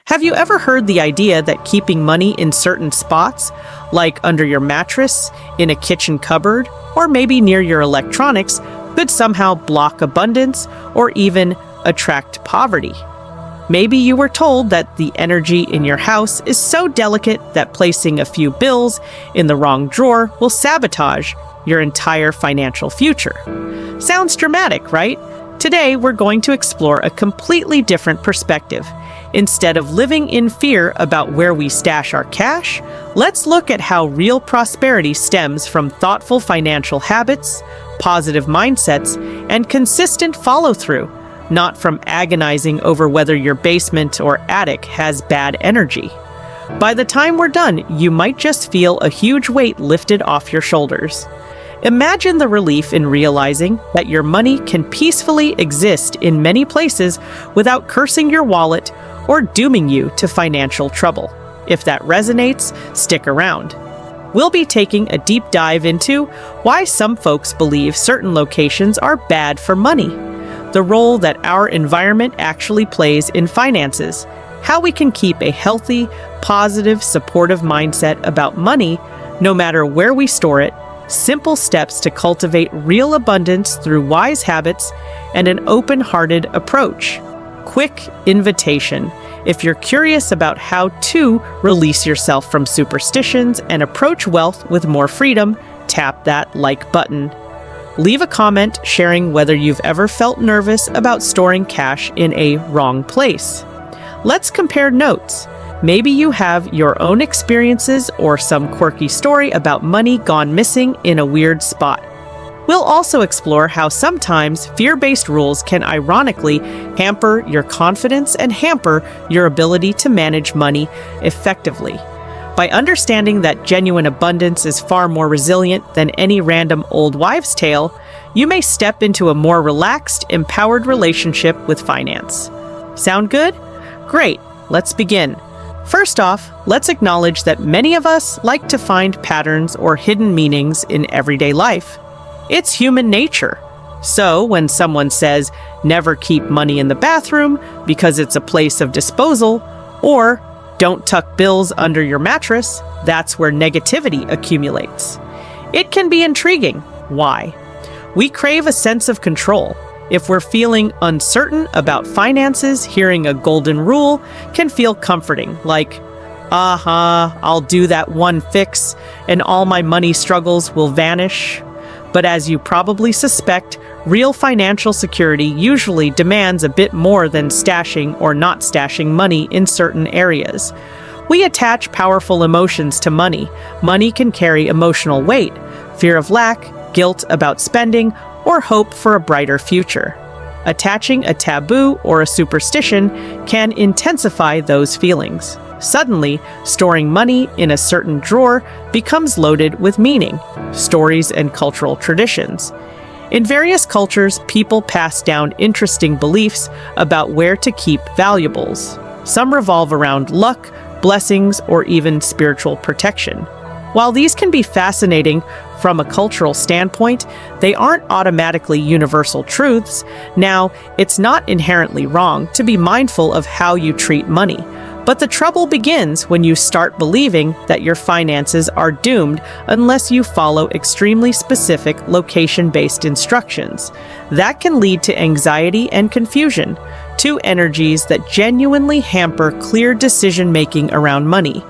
Have you ever heard the idea that keeping money in certain spots, like under your mattress, in a kitchen cupboard, or maybe near your electronics, could somehow block abundance or even attract poverty? Maybe you were told that the energy in your house is so delicate that placing a few bills in the wrong drawer will sabotage your entire financial future. Sounds dramatic, right? Today, we're going to explore a completely different perspective. Instead of living in fear about where we stash our cash, let's look at how real prosperity stems from thoughtful financial habits, positive mindsets, and consistent follow-through, not from agonizing over whether your basement or attic has bad energy. By the time we're done, you might just feel a huge weight lifted off your shoulders. Imagine the relief in realizing that your money can peacefully exist in many places without cursing your wallet or dooming you to financial trouble. If that resonates, stick around. We'll be taking a deep dive into why some folks believe certain locations are bad for money, the role that our environment actually plays in finances, how we can keep a healthy, positive, supportive mindset about money no matter where we store it, simple steps to cultivate real abundance through wise habits, and an open-hearted approach. Quick invitation. If you're curious about how to release yourself from superstitions and approach wealth with more freedom, tap that like button. Leave a comment sharing whether you've ever felt nervous about storing cash in a wrong place. Let's compare notes. Maybe you have your own experiences or some quirky story about money gone missing in a weird spot. We'll also explore how sometimes fear-based rules can ironically hamper your confidence and hamper your ability to manage money effectively. By understanding that genuine abundance is far more resilient than any random old wives' tale, you may step into a more relaxed, empowered relationship with finance. Sound good? Great, let's begin. First off, let's acknowledge that many of us like to find patterns or hidden meanings in everyday life. It's human nature. So when someone says, never keep money in the bathroom because it's a place of disposal, or don't tuck bills under your mattress, that's where negativity accumulates. It can be intriguing. Why? We crave a sense of control. If we're feeling uncertain about finances, hearing a golden rule can feel comforting, like, I'll do that one fix and all my money struggles will vanish. But as you probably suspect, real financial security usually demands a bit more than stashing or not stashing money in certain areas. We attach powerful emotions to money. Money can carry emotional weight, fear of lack, guilt about spending, or hope for a brighter future. Attaching a taboo or a superstition can intensify those feelings. Suddenly, storing money in a certain drawer becomes loaded with meaning, stories, and cultural traditions. In various cultures, people pass down interesting beliefs about where to keep valuables. Some revolve around luck, blessings, or even spiritual protection. While these can be fascinating from a cultural standpoint, they aren't automatically universal truths. Now, it's not inherently wrong to be mindful of how you treat money. But the trouble begins when you start believing that your finances are doomed unless you follow extremely specific location-based instructions. That can lead to anxiety and confusion, two energies that genuinely hamper clear decision-making around money.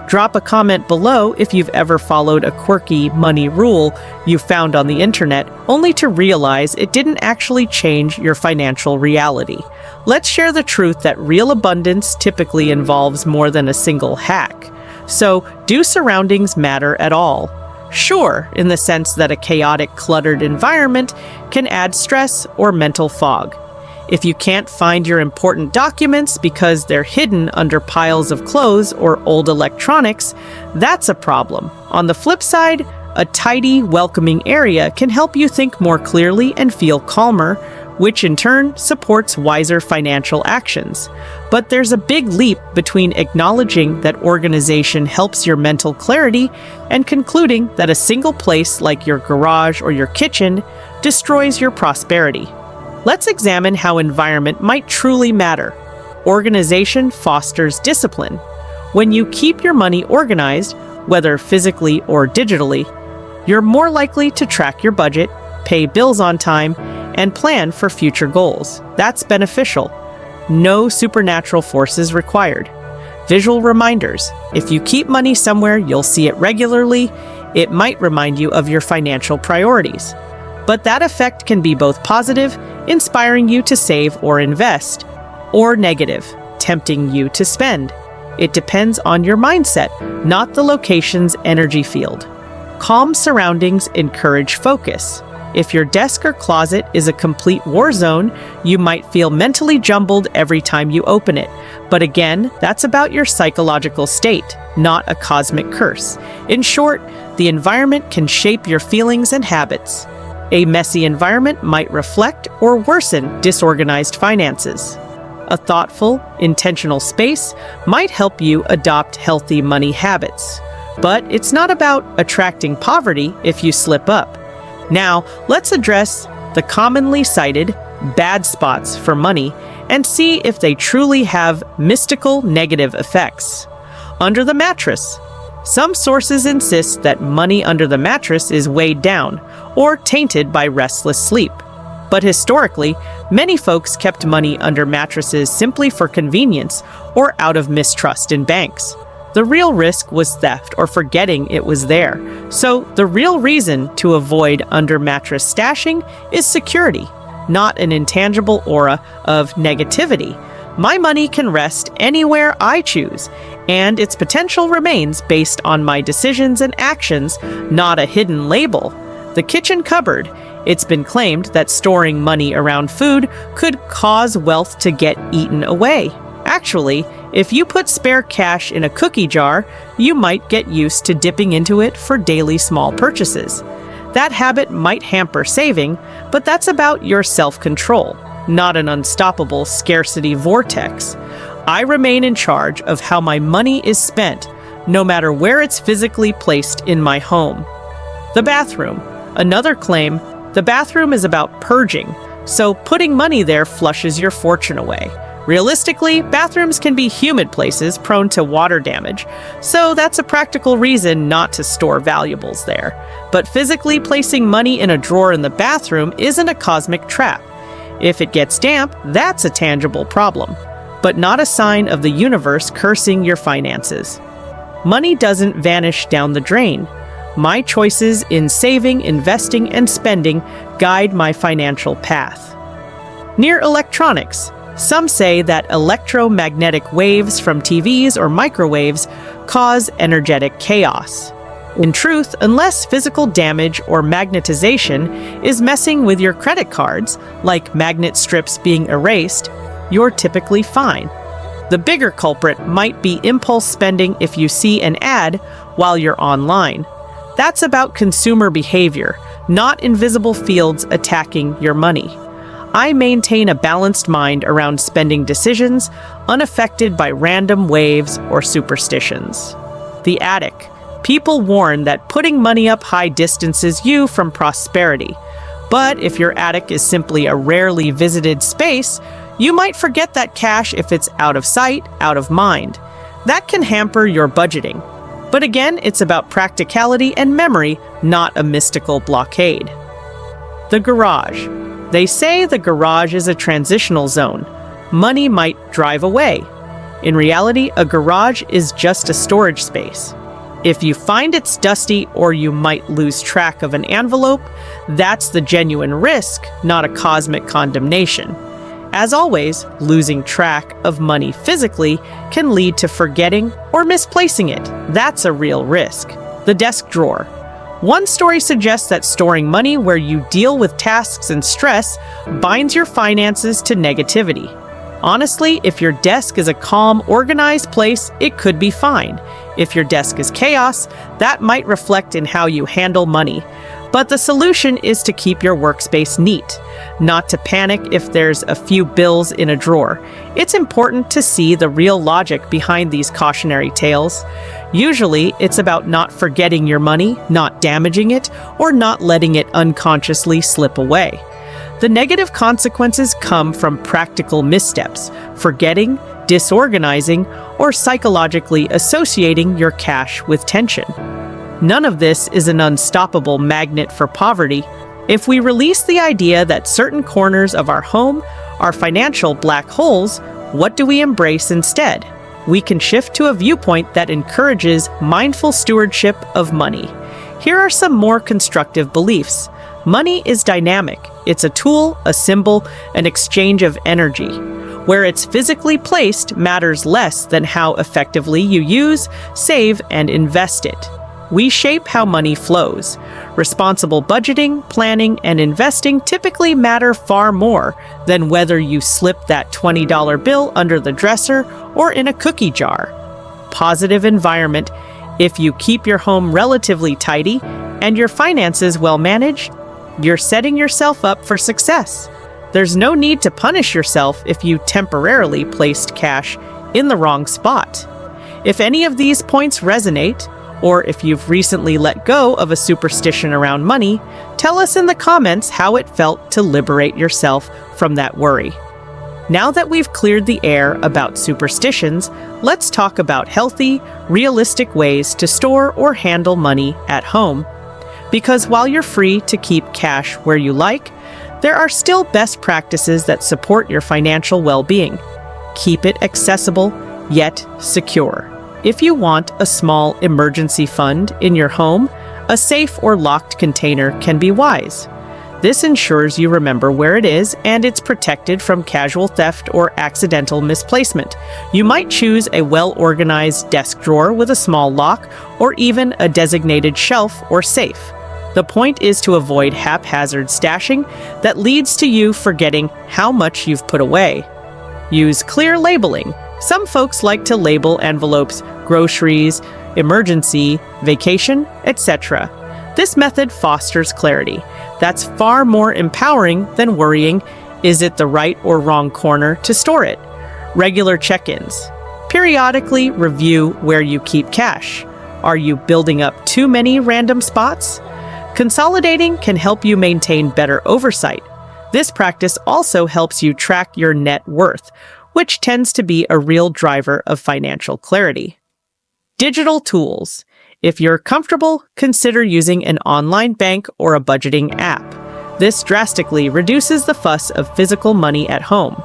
Drop a comment below if you've ever followed a quirky money rule you found on the internet, only to realize it didn't actually change your financial reality. Let's share the truth that real abundance typically involves more than a single hack. So, do surroundings matter at all? Sure, in the sense that a chaotic, cluttered environment can add stress or mental fog. If you can't find your important documents because they're hidden under piles of clothes or old electronics, that's a problem. On the flip side, a tidy, welcoming area can help you think more clearly and feel calmer, which in turn supports wiser financial actions. But there's a big leap between acknowledging that organization helps your mental clarity and concluding that a single place like your garage or your kitchen destroys your prosperity. Let's examine how environment might truly matter. Organization fosters discipline. When you keep your money organized, whether physically or digitally, you're more likely to track your budget, pay bills on time, and plan for future goals. That's beneficial. No supernatural forces required. Visual reminders. If you keep money somewhere, you'll see it regularly. It might remind you of your financial priorities. But that effect can be both positive, inspiring you to save or invest, or negative, tempting you to spend. It depends on your mindset, not the location's energy field. Calm surroundings encourage focus. If your desk or closet is a complete war zone, you might feel mentally jumbled every time you open it. But again, that's about your psychological state, not a cosmic curse. In short, the environment can shape your feelings and habits. A messy environment might reflect or worsen disorganized finances. A thoughtful, intentional space might help you adopt healthy money habits. But it's not about attracting poverty if you slip up. Now, let's address the commonly cited bad spots for money and see if they truly have mystical negative effects. Under the mattress. Some sources insist that money under the mattress is weighed down or tainted by restless sleep. But historically, many folks kept money under mattresses simply for convenience or out of mistrust in banks. The real risk was theft or forgetting it was there. So the real reason to avoid under mattress stashing is security, not an intangible aura of negativity. My money can rest anywhere I choose, and its potential remains based on my decisions and actions, not a hidden label. The kitchen cupboard. It's been claimed that storing money around food could cause wealth to get eaten away. Actually, if you put spare cash in a cookie jar, you might get used to dipping into it for daily small purchases. That habit might hamper saving, but that's about your self-control, not an unstoppable scarcity vortex. I remain in charge of how my money is spent, no matter where it's physically placed in my home. The bathroom. Another claim, the bathroom is about purging, so putting money there flushes your fortune away. Realistically, bathrooms can be humid places prone to water damage, so that's a practical reason not to store valuables there. But physically placing money in a drawer in the bathroom isn't a cosmic trap. If it gets damp, that's a tangible problem, but not a sign of the universe cursing your finances. Money doesn't vanish down the drain. My choices in saving, investing, and spending guide my financial path. Near electronics. Some say that electromagnetic waves from TVs or microwaves cause energetic chaos. In truth, unless physical damage or magnetization is messing with your credit cards, like magnet strips being erased, you're typically fine. The bigger culprit might be impulse spending if you see an ad while you're online. That's about consumer behavior, not invisible fields attacking your money. I maintain a balanced mind around spending decisions, unaffected by random waves or superstitions. The attic. People warn that putting money up high distances you from prosperity. But if your attic is simply a rarely visited space, you might forget that cash if it's out of sight, out of mind. That can hamper your budgeting. But again, it's about practicality and memory, not a mystical blockade. The garage. They say the garage is a transitional zone. Money might drive away. In reality, a garage is just a storage space. If you find it's dusty or you might lose track of an envelope, that's the genuine risk, not a cosmic condemnation. As always, losing track of money physically can lead to forgetting or misplacing it. That's a real risk. The desk drawer. One story suggests that storing money where you deal with tasks and stress binds your finances to negativity. Honestly, if your desk is a calm, organized place, it could be fine. If your desk is chaos, that might reflect in how you handle money. But the solution is to keep your workspace neat, not to panic if there's a few bills in a drawer. It's important to see the real logic behind these cautionary tales. Usually, it's about not forgetting your money, not damaging it, or not letting it unconsciously slip away. The negative consequences come from practical missteps, forgetting, disorganizing, or psychologically associating your cash with tension. None of this is an unstoppable magnet for poverty. If we release the idea that certain corners of our home are financial black holes, what do we embrace instead? We can shift to a viewpoint that encourages mindful stewardship of money. Here are some more constructive beliefs. Money is dynamic. It's a tool, a symbol, an exchange of energy. Where it's physically placed matters less than how effectively you use, save, and invest it. We shape how money flows. Responsible budgeting, planning, and investing typically matter far more than whether you slip that $20 bill under the dresser or in a cookie jar. Positive environment. If you keep your home relatively tidy and your finances well managed, you're setting yourself up for success. There's no need to punish yourself if you temporarily placed cash in the wrong spot. If any of these points resonate, or if you've recently let go of a superstition around money, tell us in the comments how it felt to liberate yourself from that worry. Now that we've cleared the air about superstitions, let's talk about healthy, realistic ways to store or handle money at home. Because while you're free to keep cash where you like, there are still best practices that support your financial well-being. Keep it accessible, yet secure. If you want a small emergency fund in your home, a safe or locked container can be wise. This ensures you remember where it is and it's protected from casual theft or accidental misplacement. You might choose a well-organized desk drawer with a small lock or even a designated shelf or safe. The point is to avoid haphazard stashing that leads to you forgetting how much you've put away. Use clear labeling. Some folks like to label envelopes groceries, emergency, vacation, etc. This method fosters clarity. That's far more empowering than worrying, is it the right or wrong corner to store it? Regular check-ins. Periodically review where you keep cash. Are you building up too many random spots? Consolidating can help you maintain better oversight. This practice also helps you track your net worth, which tends to be a real driver of financial clarity. Digital tools. If you're comfortable, consider using an online bank or a budgeting app. This drastically reduces the fuss of physical money at home.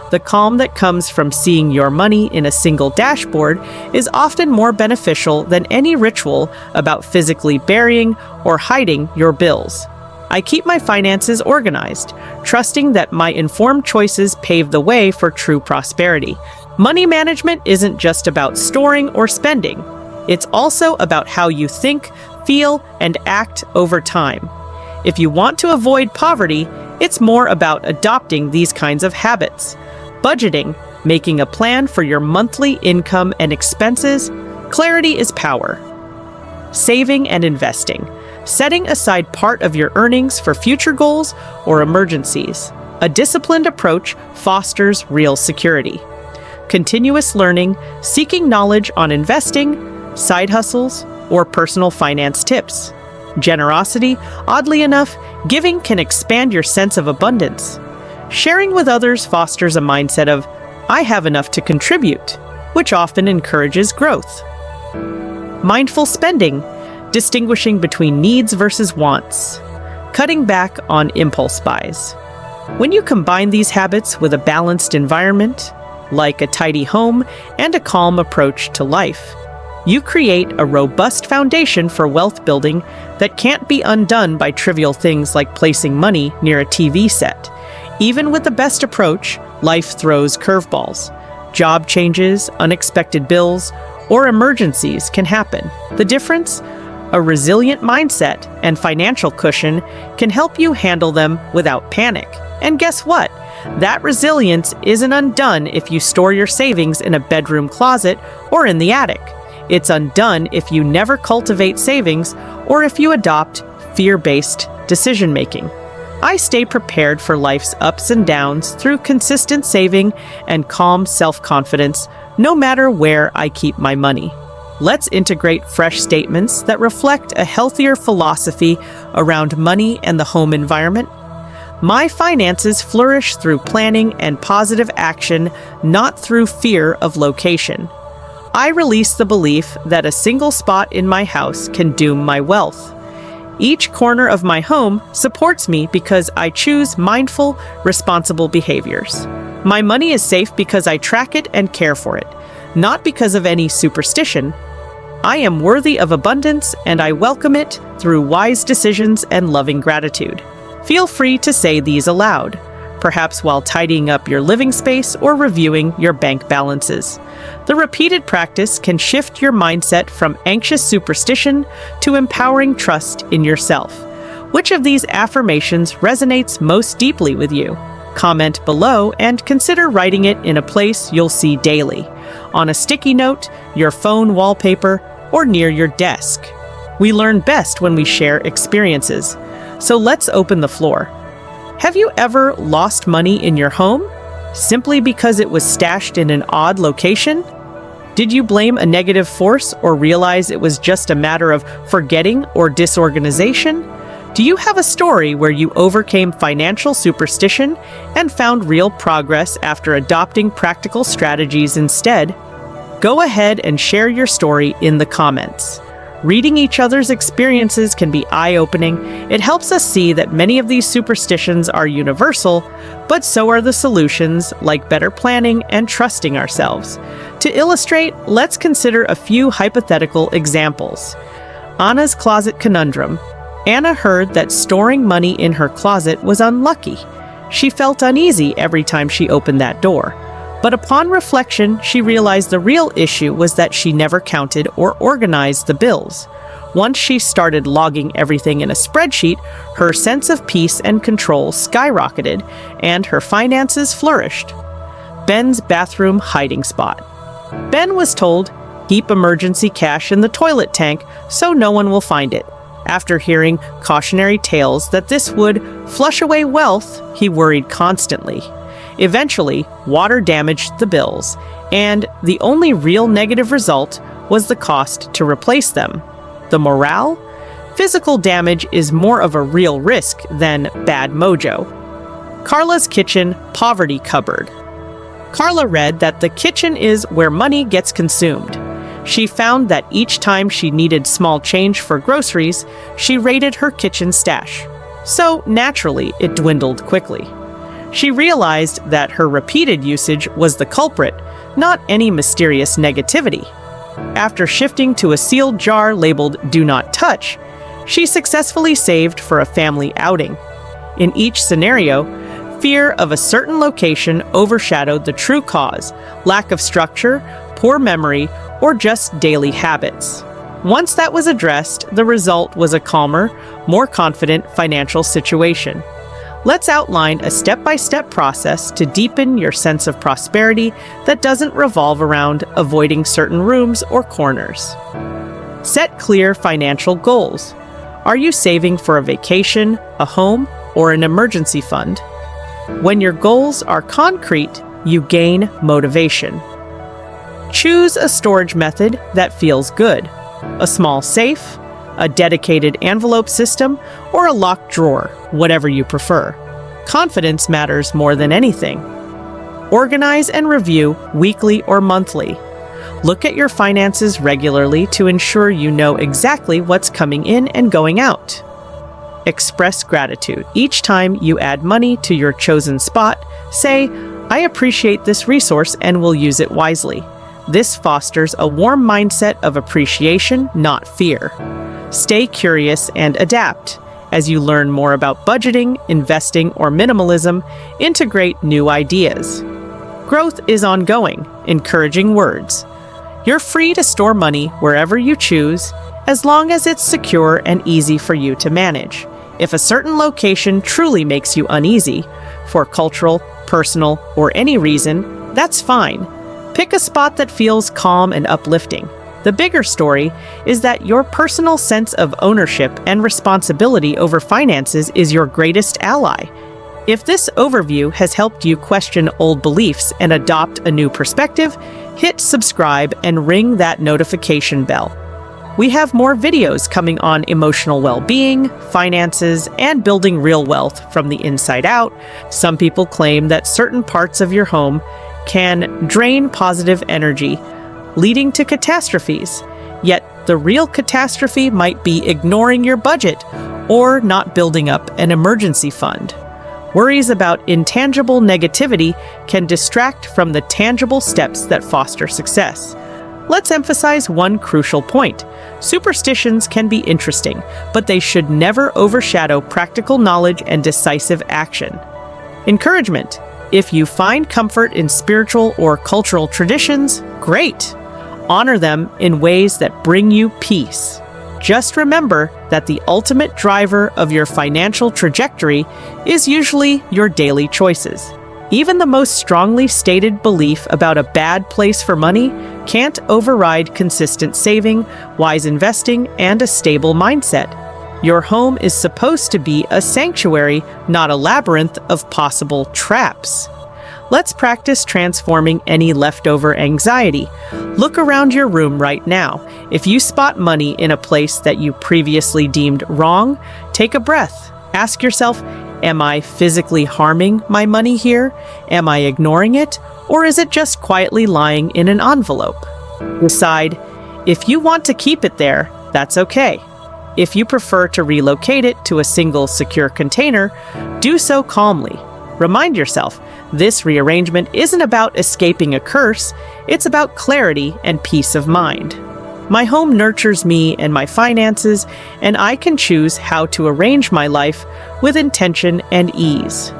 The calm that comes from seeing your money in a single dashboard is often more beneficial than any ritual about physically burying or hiding your bills. I keep my finances organized, trusting that my informed choices pave the way for true prosperity. Money management isn't just about storing or spending. It's also about how you think, feel, and act over time. If you want to avoid poverty, it's more about adopting these kinds of habits. Budgeting, making a plan for your monthly income and expenses. Clarity is power. Saving and investing. Setting aside part of your earnings for future goals or emergencies. A disciplined approach fosters real security. Continuous learning, seeking knowledge on investing, side hustles, or personal finance tips. Generosity, oddly enough, giving can expand your sense of abundance. Sharing with others fosters a mindset of, I have enough to contribute, which often encourages growth. Mindful spending, distinguishing between needs versus wants. Cutting back on impulse buys. When you combine these habits with a balanced environment, like a tidy home and a calm approach to life, you create a robust foundation for wealth building that can't be undone by trivial things like placing money near a TV set. Even with the best approach, life throws curveballs. Job changes, unexpected bills, or emergencies can happen. The difference? A resilient mindset and financial cushion can help you handle them without panic. And guess what? That resilience isn't undone if you store your savings in a bedroom closet or in the attic. It's undone if you never cultivate savings or if you adopt fear-based decision-making. I stay prepared for life's ups and downs through consistent saving and calm self-confidence, no matter where I keep my money. Let's integrate fresh statements that reflect a healthier philosophy around money and the home environment. My finances flourish through planning and positive action, not through fear of location. I release the belief that a single spot in my house can doom my wealth. Each corner of my home supports me because I choose mindful, responsible behaviors. My money is safe because I track it and care for it, not because of any superstition. I am worthy of abundance and I welcome it through wise decisions and loving gratitude. Feel free to say these aloud, perhaps while tidying up your living space or reviewing your bank balances. The repeated practice can shift your mindset from anxious superstition to empowering trust in yourself. Which of these affirmations resonates most deeply with you? Comment below and consider writing it in a place you'll see daily, on a sticky note, your phone wallpaper, or near your desk. We learn best when we share experiences. So let's open the floor. Have you ever lost money in your home simply because it was stashed in an odd location? Did you blame a negative force or realize it was just a matter of forgetting or disorganization? Do you have a story where you overcame financial superstition and found real progress after adopting practical strategies instead? Go ahead and share your story in the comments. Reading each other's experiences can be eye-opening. It helps us see that many of these superstitions are universal, but so are the solutions, like better planning and trusting ourselves. To illustrate, let's consider a few hypothetical examples. Anna's closet conundrum. Anna heard that storing money in her closet was unlucky. She felt uneasy every time she opened that door. But upon reflection, she realized the real issue was that she never counted or organized the bills. Once she started logging everything in a spreadsheet, her sense of peace and control skyrocketed, and her finances flourished. Ben's bathroom hiding spot. Ben was told, keep emergency cash in the toilet tank so no one will find it. After hearing cautionary tales that this would flush away wealth, he worried constantly. Eventually, water damaged the bills, and the only real negative result was the cost to replace them. The morale? Physical damage is more of a real risk than bad mojo. Carla's kitchen poverty cupboard. Carla read that the kitchen is where money gets consumed. She found that each time she needed small change for groceries, she raided her kitchen stash. So naturally, it dwindled quickly. She realized that her repeated usage was the culprit, not any mysterious negativity. After shifting to a sealed jar labeled "Do Not Touch," she successfully saved for a family outing. In each scenario, fear of a certain location overshadowed the true cause: lack of structure, poor memory, or just daily habits. Once that was addressed, the result was a calmer, more confident financial situation. Let's outline a step-by-step process to deepen your sense of prosperity that doesn't revolve around avoiding certain rooms or corners. Set clear financial goals. Are you saving for a vacation, a home, or an emergency fund? When your goals are concrete, you gain motivation. Choose a storage method that feels good: a small safe, a dedicated envelope system, or a locked drawer, whatever you prefer. Confidence matters more than anything. Organize and review weekly or monthly. Look at your finances regularly to ensure you know exactly what's coming in and going out. Express gratitude. Each time you add money to your chosen spot, say, "I appreciate this resource and will use it wisely." This fosters a warm mindset of appreciation, not fear. Stay curious and adapt. As you learn more about budgeting, investing, or minimalism, integrate new ideas. Growth is ongoing. Encouraging words. You're free to store money wherever you choose, as long as it's secure and easy for you to manage. If a certain location truly makes you uneasy, for cultural, personal, or any reason, that's fine. Pick a spot that feels calm and uplifting. The bigger story is that your personal sense of ownership and responsibility over finances is your greatest ally. If this overview has helped you question old beliefs and adopt a new perspective, hit subscribe and ring that notification bell. We have more videos coming on emotional well-being, finances, and building real wealth from the inside out. Some people claim that certain parts of your home can drain positive energy, leading to catastrophes. Yet the real catastrophe might be ignoring your budget or not building up an emergency fund. Worries about intangible negativity can distract from the tangible steps that foster success. Let's emphasize one crucial point. Superstitions can be interesting, but they should never overshadow practical knowledge and decisive action. Encouragement. If you find comfort in spiritual or cultural traditions, great. Honor them in ways that bring you peace. Just remember that the ultimate driver of your financial trajectory is usually your daily choices. Even the most strongly stated belief about a bad place for money can't override consistent saving, wise investing, and a stable mindset. Your home is supposed to be a sanctuary, not a labyrinth of possible traps. Let's practice transforming any leftover anxiety. Look around your room right now. If you spot money in a place that you previously deemed wrong, take a breath. Ask yourself, am I physically harming my money here? Am I ignoring it? Or is it just quietly lying in an envelope? Decide, if you want to keep it there, that's okay. If you prefer to relocate it to a single secure container, do so calmly. Remind yourself, this rearrangement isn't about escaping a curse, it's about clarity and peace of mind. My home nurtures me and my finances, and I can choose how to arrange my life with intention and ease.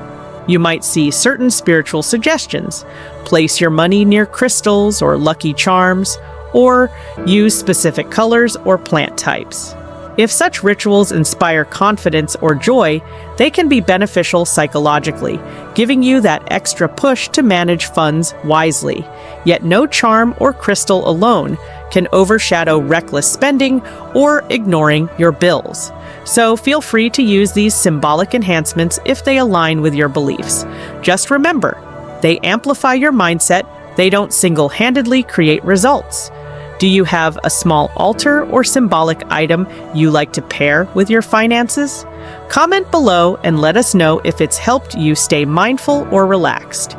You might see certain spiritual suggestions. Place your money near crystals or lucky charms, or use specific colors or plant types. If such rituals inspire confidence or joy, they can be beneficial psychologically, giving you that extra push to manage funds wisely. Yet no charm or crystal alone can overshadow reckless spending or ignoring your bills. So feel free to use these symbolic enhancements if they align with your beliefs. Just remember, they amplify your mindset, they don't single-handedly create results. Do you have a small altar or symbolic item you like to pair with your finances? Comment below and let us know if it's helped you stay mindful or relaxed.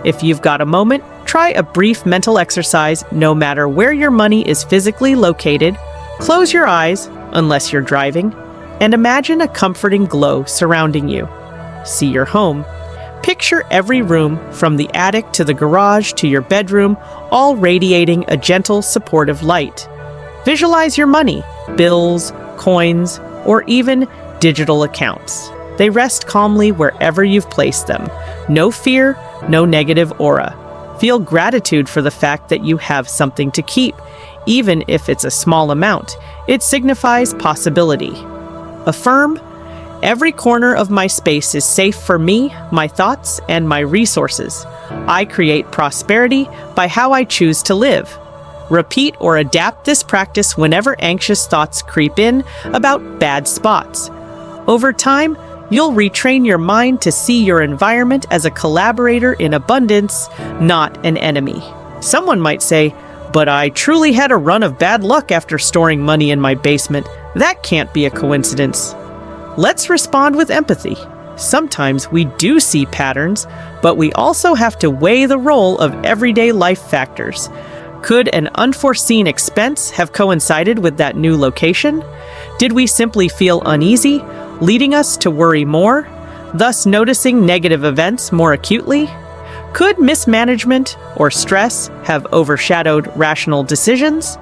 If you've got a moment, try a brief mental exercise no matter where your money is physically located. Close your eyes, unless you're driving, and imagine a comforting glow surrounding you. See your home. Picture every room, from the attic to the garage to your bedroom, all radiating a gentle, supportive light. Visualize your money, bills, coins, or even digital accounts. They rest calmly wherever you've placed them. No fear, no negative aura. Feel gratitude for the fact that you have something to keep. Even if it's a small amount, it signifies possibility. Affirm, every corner of my space is safe for me, my thoughts, and my resources. I create prosperity by how I choose to live. Repeat or adapt this practice whenever anxious thoughts creep in about bad spots. Over time, you'll retrain your mind to see your environment as a collaborator in abundance, not an enemy. Someone might say, but I truly had a run of bad luck after storing money in my basement. That can't be a coincidence. Let's respond with empathy. Sometimes we do see patterns, but we also have to weigh the role of everyday life factors. Could an unforeseen expense have coincided with that new location? Did we simply feel uneasy, leading us to worry more, thus noticing negative events more acutely? Could mismanagement or stress have overshadowed rational decisions?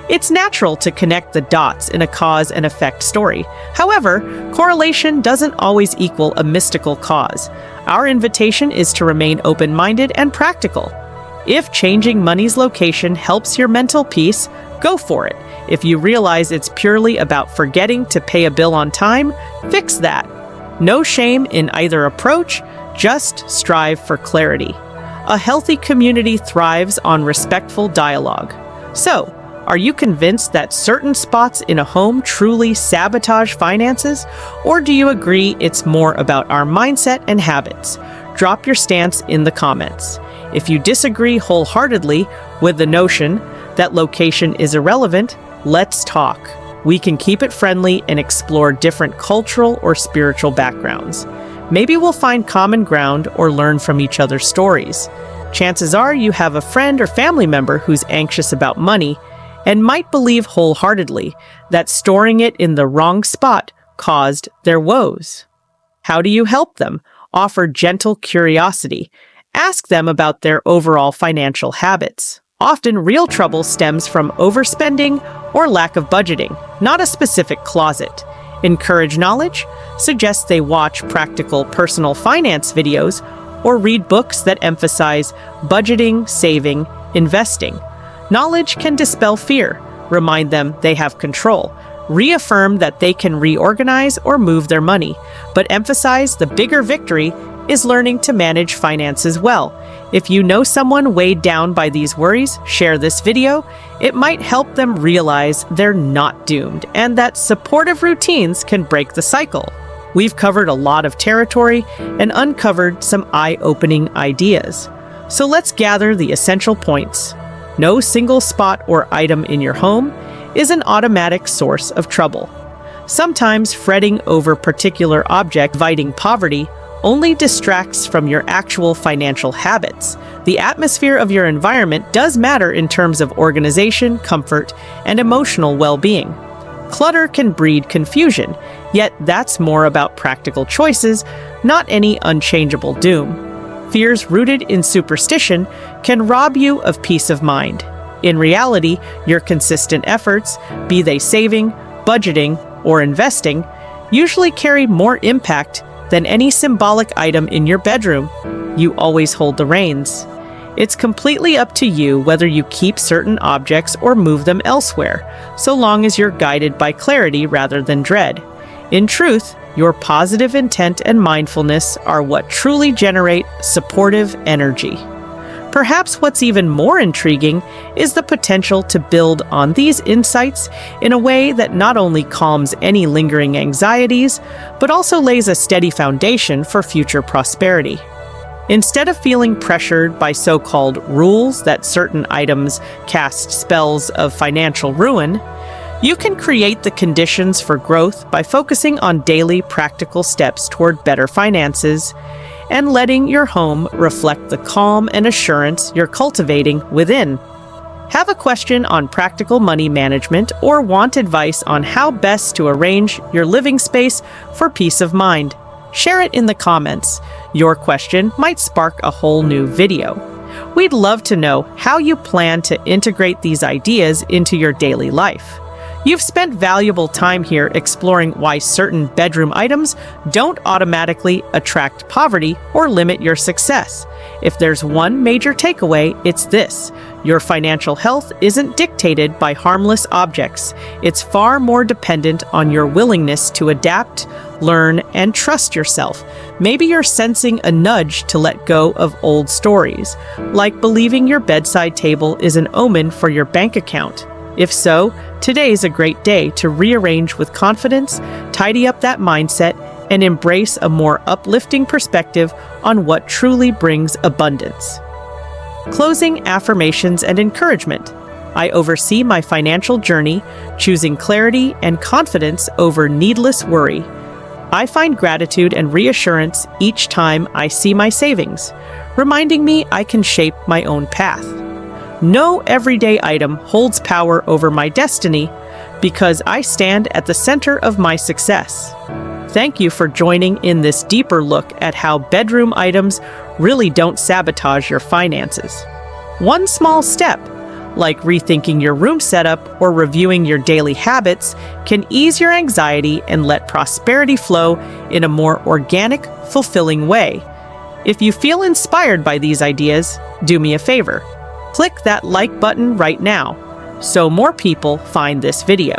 It's natural to connect the dots in a cause and effect story. However, correlation doesn't always equal a mystical cause. Our invitation is to remain open-minded and practical. If changing money's location helps your mental peace, go for it. If you realize it's purely about forgetting to pay a bill on time, fix that. No shame in either approach, just strive for clarity. A healthy community thrives on respectful dialogue. So, are you convinced that certain spots in a home truly sabotage finances? Or do you agree it's more about our mindset and habits? Drop your stance in the comments. If you disagree wholeheartedly with the notion that location is irrelevant, Let's talk. We can keep it friendly and explore different cultural or spiritual backgrounds. Maybe we'll find common ground or learn from each other's stories. Chances are you have a friend or family member who's anxious about money and might believe wholeheartedly that storing it in the wrong spot caused their woes. How do you help them? Offer gentle curiosity. Ask them about their overall financial habits. Often, real trouble stems from overspending or lack of budgeting, not a specific closet. Encourage knowledge. Suggest they watch practical personal finance videos or read books that emphasize budgeting, saving, investing. Knowledge can dispel fear. Remind them they have control. Reaffirm that they can reorganize or move their money, but emphasize the bigger victory is learning to manage finances well. If you know someone weighed down by these worries, share this video. It might help them realize they're not doomed and that supportive routines can break the cycle. We've covered a lot of territory and uncovered some eye-opening ideas. So let's gather the essential points. No single spot or item in your home is an automatic source of trouble. Sometimes fretting over particular object inviting poverty only distracts from your actual financial habits. The atmosphere of your environment does matter in terms of organization, comfort, and emotional well-being. Clutter can breed confusion, yet that's more about practical choices, not any unchangeable doom. Fears rooted in superstition can rob you of peace of mind. In reality, your consistent efforts, be they saving, budgeting, or investing, usually carry more impact than any symbolic item in your bedroom. You always hold the reins. It's completely up to you whether you keep certain objects or move them elsewhere, so long as you're guided by clarity rather than dread. In truth, your positive intent and mindfulness are what truly generate supportive energy. Perhaps what's even more intriguing is the potential to build on these insights in a way that not only calms any lingering anxieties, but also lays a steady foundation for future prosperity. Instead of feeling pressured by so-called rules that certain items cast spells of financial ruin, you can create the conditions for growth by focusing on daily practical steps toward better finances and letting your home reflect the calm and assurance you're cultivating within. Have a question on practical money management or want advice on how best to arrange your living space for peace of mind? Share it in the comments. Your question might spark a whole new video. We'd love to know how you plan to integrate these ideas into your daily life. You've spent valuable time here exploring why certain bedroom items don't automatically attract poverty or limit your success. If there's one major takeaway, it's this: your financial health isn't dictated by harmless objects. It's far more dependent on your willingness to adapt, learn, and trust yourself. Maybe you're sensing a nudge to let go of old stories, like believing your bedside table is an omen for your bank account. If so, today is a great day to rearrange with confidence, tidy up that mindset, and embrace a more uplifting perspective on what truly brings abundance. Closing affirmations and encouragement. I oversee my financial journey, choosing clarity and confidence over needless worry. I find gratitude and reassurance each time I see my savings, reminding me I can shape my own path. No everyday item holds power over my destiny because I stand at the center of my success. Thank you for joining in this deeper look at how bedroom items really don't sabotage your finances. One small step, like rethinking your room setup or reviewing your daily habits, can ease your anxiety and let prosperity flow in a more organic, fulfilling way. If you feel inspired by these ideas, do me a favor. Click that like button right now so more people find this video.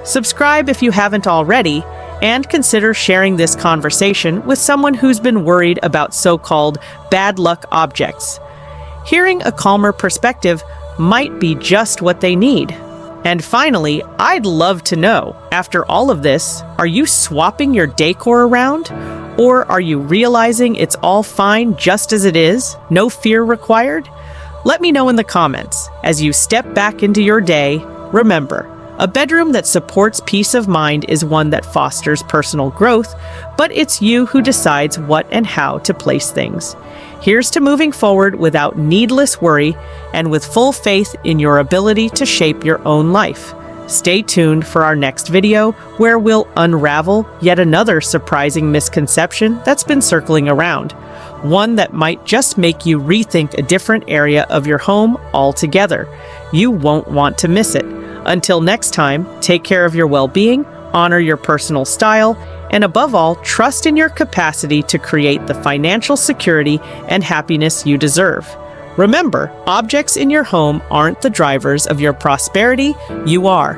Subscribe if you haven't already, and consider sharing this conversation with someone who's been worried about so-called bad luck objects. Hearing a calmer perspective might be just what they need. And finally, I'd love to know, after all of this, are you swapping your decor around? Or are you realizing it's all fine just as it is? No fear required? Let me know in the comments. As you step back into your day, remember, A bedroom that supports peace of mind is one that fosters personal growth, but it's you who decides what and how to place things. Here's to moving forward without needless worry and with full faith in your ability to shape your own life. Stay tuned for our next video, where we'll unravel yet another surprising misconception that's been circling around. One that might just make you rethink a different area of your home altogether. You won't want to miss it. Until next time, take care of your well-being, honor your personal style, and above all, trust in your capacity to create the financial security and happiness you deserve. Remember, objects in your home aren't the drivers of your prosperity, you are.